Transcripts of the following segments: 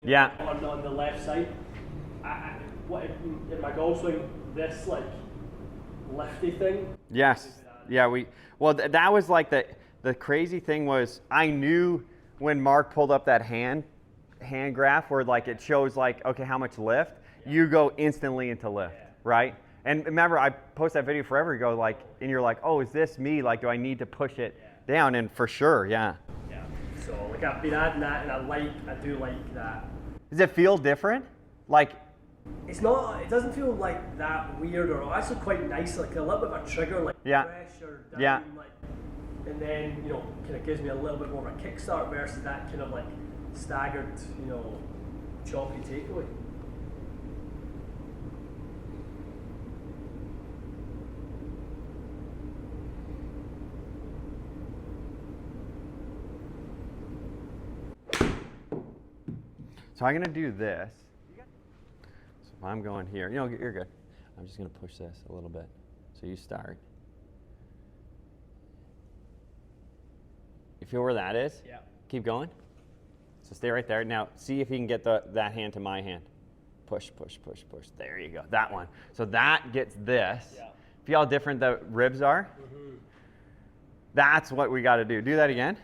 Yeah. On the left side. What in my golf swing, this like lifty thing. Yes. Yeah. That was like the crazy thing was I knew when Mark pulled up that hand graph where like it shows like okay how much lift, you go instantly into lift, right? And remember I posted that video forever ago like and you're like, oh, is this me? Like do I need to push it down? And for sure, yeah. Yeah. So like I've been adding that and I do like that. Does it feel different? Like it doesn't feel like that weird or actually quite nice, like a little bit of a trigger, like pressure down, like, and then kind of gives me a little bit more of a kickstart versus that kind of like staggered, choppy takeaway. So I'm gonna do this. So if I'm going here, you're good. I'm just gonna push this a little bit. So you start. You feel where that is? Yeah. Keep going. So stay right there. Now see if you can get that hand to my hand. Push, push, push, push. There you go. That one. So that gets this. Yeah. Feel how different the ribs are? Mm-hmm. That's what we gotta do. Do that again.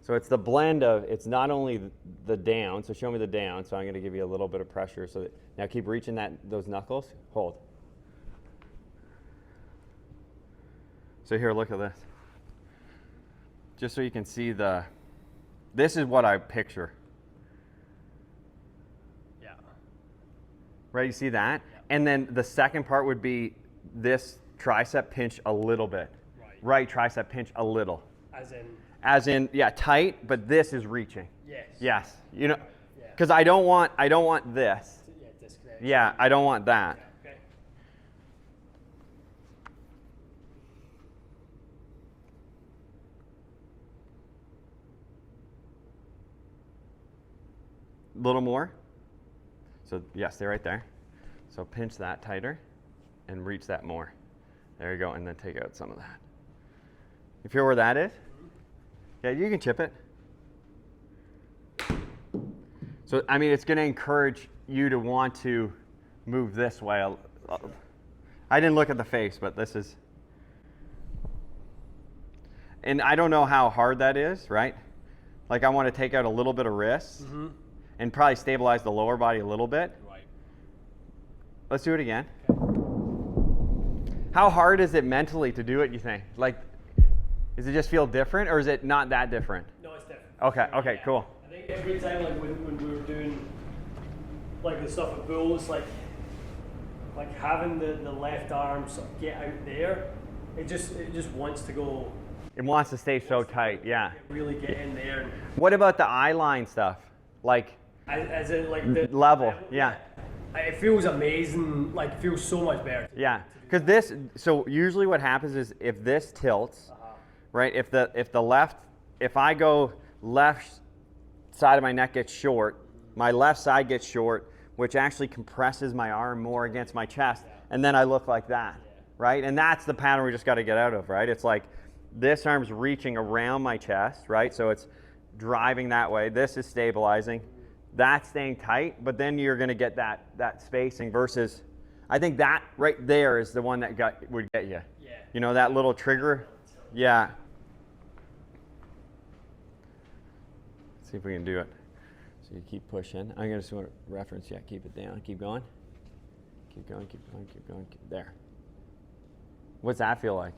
So it's the blend of, it's not only the down, so show me the down, so I'm going to give you a little bit of pressure. So now keep reaching those knuckles, hold. So here, look at this. Just so you can see this is what I picture. Yeah. Right, you see that? Yeah. And then the second part would be this tricep pinch a little bit. Right tricep pinch a little. As in, yeah, tight, but this is reaching. Yes. Yes. Because I don't want this. Disconnect. Yeah, I don't want that. Okay. A little more. So, yeah, stay right there. So pinch that tighter and reach that more. There you go, and then take out some of that. You feel where that is? Yeah, you can chip it. So, I mean, it's going to encourage you to want to move this way. I didn't look at the face, but this is. And I don't know how hard that is, right? Like I want to take out a little bit of wrist and probably stabilize the lower body a little bit. Right. Let's do it again. Okay. How hard is it mentally to do it, you think? Like, does it just feel different, or is it not that different? No, it's different. Okay, cool. I think every time, like when we were doing like the stuff at Bull, it's like having the left arm sort of get out there. It just wants to go. It wants to stay so tight, yeah. Really get in there. What about the eye line stuff? Like, as in like the level, yeah. It feels amazing. Like, it feels so much better. Yeah, because so usually what happens is if this tilts. Right, if I go left side of my neck gets short, my left side gets short, which actually compresses my arm more against my chest, and then I look like that, right? And that's the pattern we just got to get out of, right? It's like this arm's reaching around my chest, right? So it's driving that way. This is stabilizing. That's staying tight, but then you're going to get that spacing versus, I think that right there is the one that would get you. Yeah. That little trigger. Yeah. See if we can do it. So you keep pushing. I'm going to reference, keep it down. Keep going. Keep going, keep going, keep going. There. What's that feel like?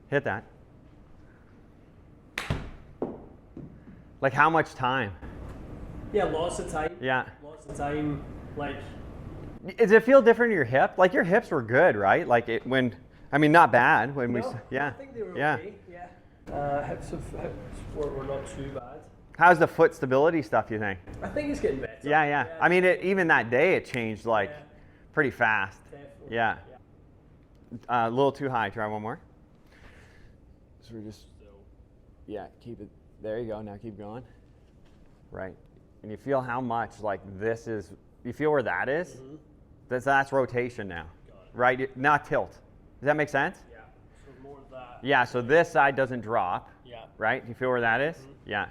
Hit that. Like how much time? Yeah, lots of time. Yeah. Lots of time. Like. Does it feel different in your hip? Like your hips were good, right? Like not bad when we. Yeah. I think they were okay. Yeah. Hips were not too bad. How's the foot stability stuff, you think? I think it's getting better. Yeah. I mean, even that day it changed pretty fast. Definitely. Yeah. A little too high. Try one more. So we're just, keep it. There you go. Now keep going. Right. And you feel how much this is, you feel where that is? Mm-hmm. That's rotation now. Right? Not tilt. Does that make sense? Yeah. So more of that. Yeah, so this side doesn't drop. Yeah. Right? Do you feel where that is? Mm-hmm. Yeah.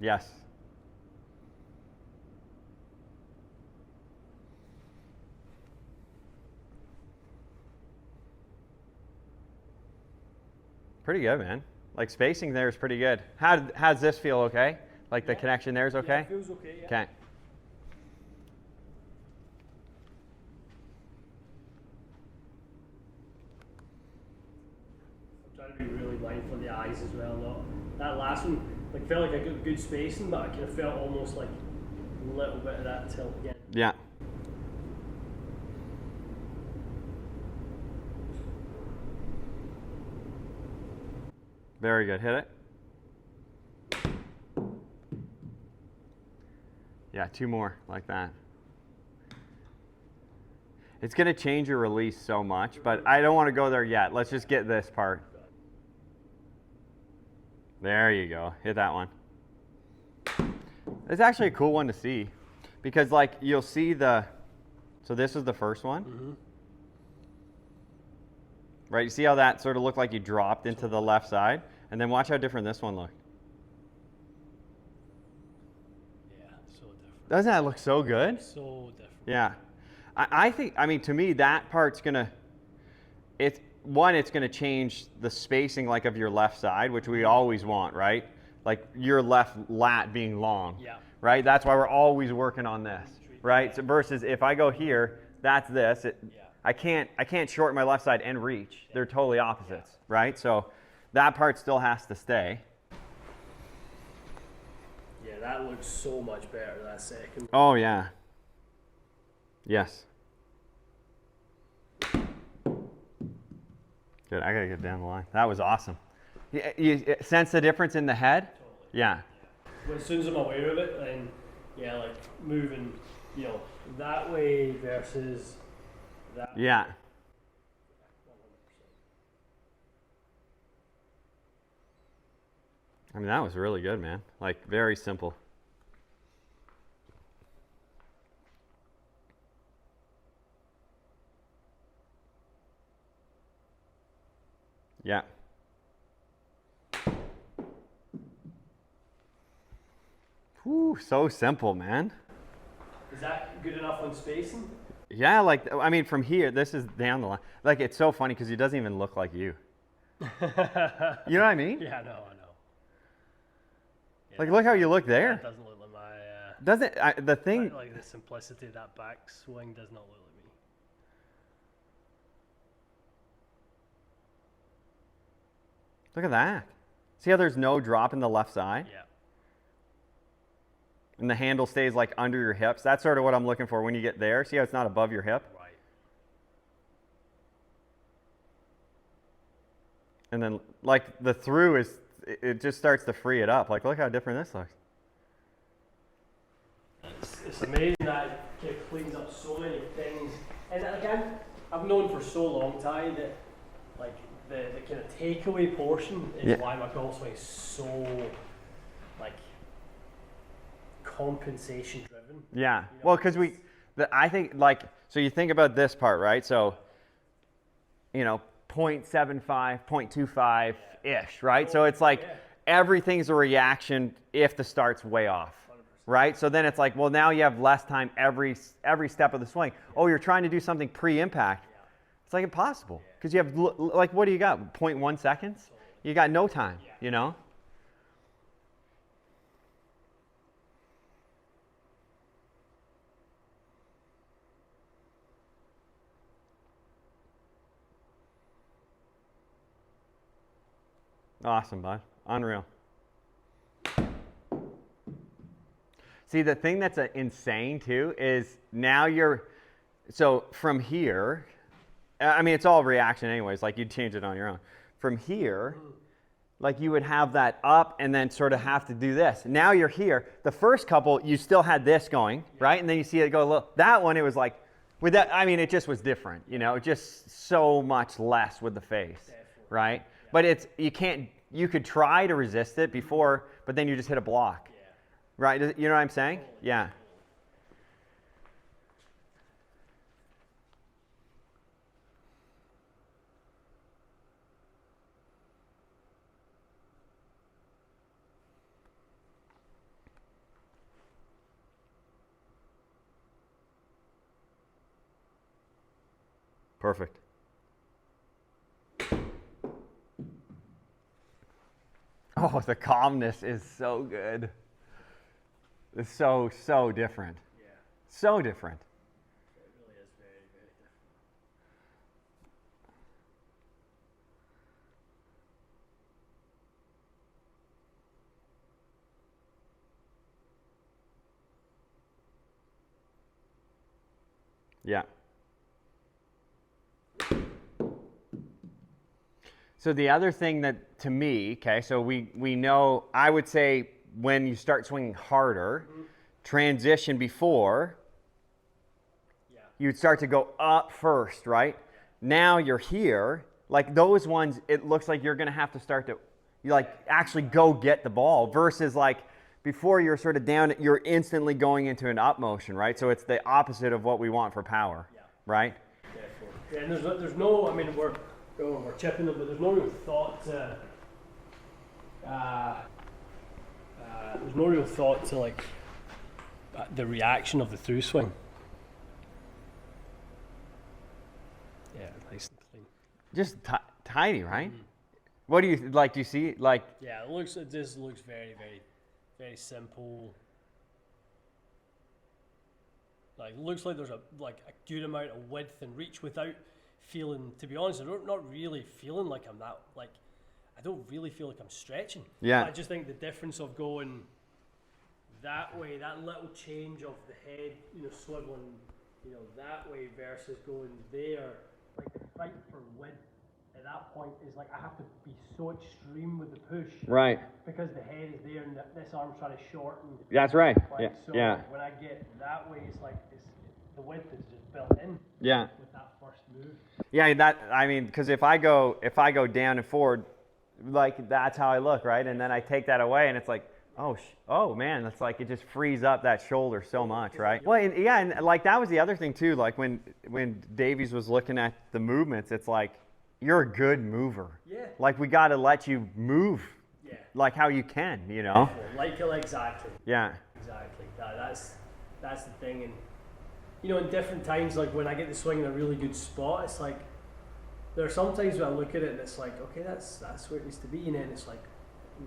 Yes. Pretty good, man. Like spacing there is pretty good. How's this feel? Okay? Like the connection there is okay? Yeah, it feels okay, yeah. Okay. I'm trying to be really mindful of the eyes as well. Though. That last one, like felt like I got good spacing, but I kind of felt almost like a little bit of that tilt again. Yeah. Very good. Hit it. Yeah, 2 more like that. It's going to change your release so much, but I don't want to go there yet. Let's just get this part. There you go. Hit that one. It's actually a cool one to see because like you'll see so this is the first one. Mm-hmm. Right? You see how that sort of looked like you dropped into the left side? And then watch how different this one looked. Yeah, so different. Doesn't that look so good? So different. Yeah. I think, I mean, to me, that part's going to, it's going to change the spacing like of your left side, which we always want, right? Like your left lat being long, Yeah. right? That's why we're always working on this, right? So versus if I go here, that's this. I can't shorten my left side and reach. They're totally opposites, right? So that part still has to stay. Yeah, that looks so much better, that second. Oh, yeah. Yes. Good. I got to get down the line. That was awesome. You sense the difference in the head? Totally. Yeah. Well, as soon as I'm aware of it, then, yeah, like moving, you know, that way versus that. Yeah. I mean, that was really good, man. Like, very simple. Yeah. Whew, so simple, man. Is that good enough on spacing? Yeah, like, I mean, from here, this is down the line. Like, it's so funny because he doesn't even look like you. You know what I mean? Yeah, I know. Yeah, like, look how you look there. That doesn't look like my... Doesn't, the thing... Like the simplicity of that back swing does not look like me. Look at that. See how there's no drop in the left side? Yeah. And the handle stays like under your hips. That's sort of what I'm looking for when you get there. See how it's not above your hip? Right. And then like the through is, it just starts to free it up. Like look how different this looks. It's amazing that it cleans up so many things. And again, I've known for so long, Ty, that like the kind of takeaway portion is why my golf swing is so like compensation driven. Yeah. You know, Well, because I think like, so you think about this part, right? So, you know, 0.75, 0.25-ish, right? So it's like everything's a reaction if the start's way off. 100%. Right? So then it's like, well, now you have less time every step of the swing. Oh, you're trying to do something pre-impact. Yeah. It's like impossible because you have, like, what do you got? 0.1 seconds? You got no time, you know? Awesome, bud. Unreal. See, the thing that's insane too is now so from here, I mean, it's all reaction anyways, like you'd change it on your own. From here, like you would have that up and then sort of have to do this. Now you're here. The first couple, you still had this going, right? And then you see it go a little, that one, it was like, with that, I mean, it just was different, you know, just so much less with the face, right? But you could try to resist it before, but then you just hit a block. Right, you know what I'm saying? Yeah. Perfect. Oh, the calmness is so good. It's so different. Yeah. So different. It really is very, very different. Yeah. So the other thing that, to me, okay, so we know, I would say when you start swinging harder, transition before, you'd start to go up first, right? Now you're here, like those ones, it looks like you're going to have to start to, you like actually go get the ball versus like before you're sort of down, you're instantly going into an up motion, right? So it's the opposite of what we want for power, right? Yeah, and there's no, I mean, we're chipping them, but there's no real thought to, like the reaction of the through swing. Yeah, nice and clean. Just tidy, right? What do you like? Do you see like? Yeah, it just looks very, very, very simple. Like, it looks like there's a good amount of width and reach without feeling, to be honest, I'm not really feeling like I'm that, like, I don't really feel like I'm stretching. Yeah. I just think the difference of going that way, that little change of the head, swiveling, that way versus going there, like the fight for width at that point is like I have to be so extreme with the push. Right. Because the head is there and this arm's trying to shorten. That's right. Like, Yeah. so Yeah. when I get that way, it's like the width is just built in. Yeah. With that first move. Yeah, I mean, because if I go down and forward, like that's how I look, right? And then I take that away, and it's like, oh man, it's like it just frees up that shoulder so much, right? Well, and like that was the other thing too. Like when Davies was looking at the movements, it's like you're a good mover. Yeah. Like we got to let you move. Yeah. Like how you can, Like exactly. Yeah. Exactly. That's the thing, and in different times, like when I get the swing in a really good spot, it's like there are some times when I look at it and it's like, okay, that's where it needs to be, and then it's like,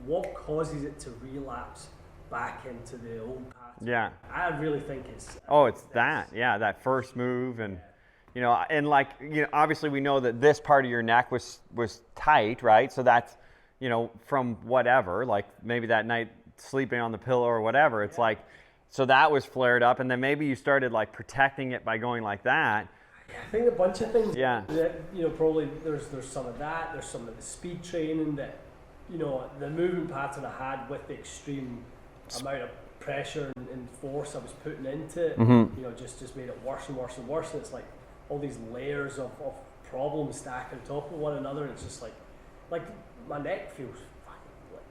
what causes it to relapse back into the old pattern? Yeah. I really think it's. It's that. Yeah, that first move, and and like obviously we know that this part of your neck was tight, right? So that's from whatever, like maybe that night sleeping on the pillow or whatever. It's like. So that was flared up, and then maybe you started like protecting it by going like that. I think a bunch of things. Yeah. That, probably there's some of that. There's some of the speed training that, the moving pattern I had with the extreme amount of pressure and force I was putting into it. Mm-hmm. Just made it worse and worse and worse. And it's like all these layers of problems stacked on top of one another. And it's just like my neck feels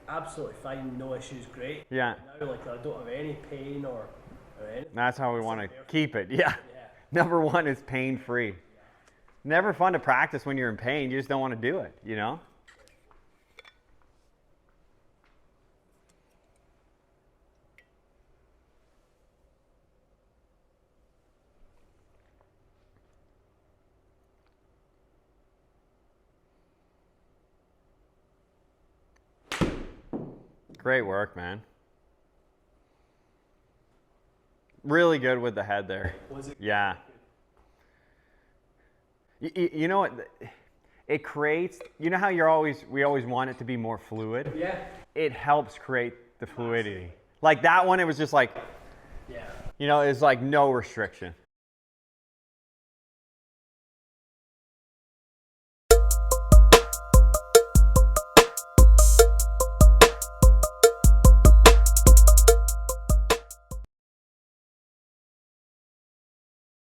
absolutely fine, no issues, great. Yeah. Now, like I don't have any pain or anything. That's how we want to keep it. Yeah. Number one is pain free. Never fun to practice when you're in pain. You just don't want to do it, Great work, man. Really good with the head there. Was it? Yeah. You know what? It creates. You know how we always want it to be more fluid. Yeah. It helps create the fluidity. Like that one, it was just like. Yeah. It's like no restriction.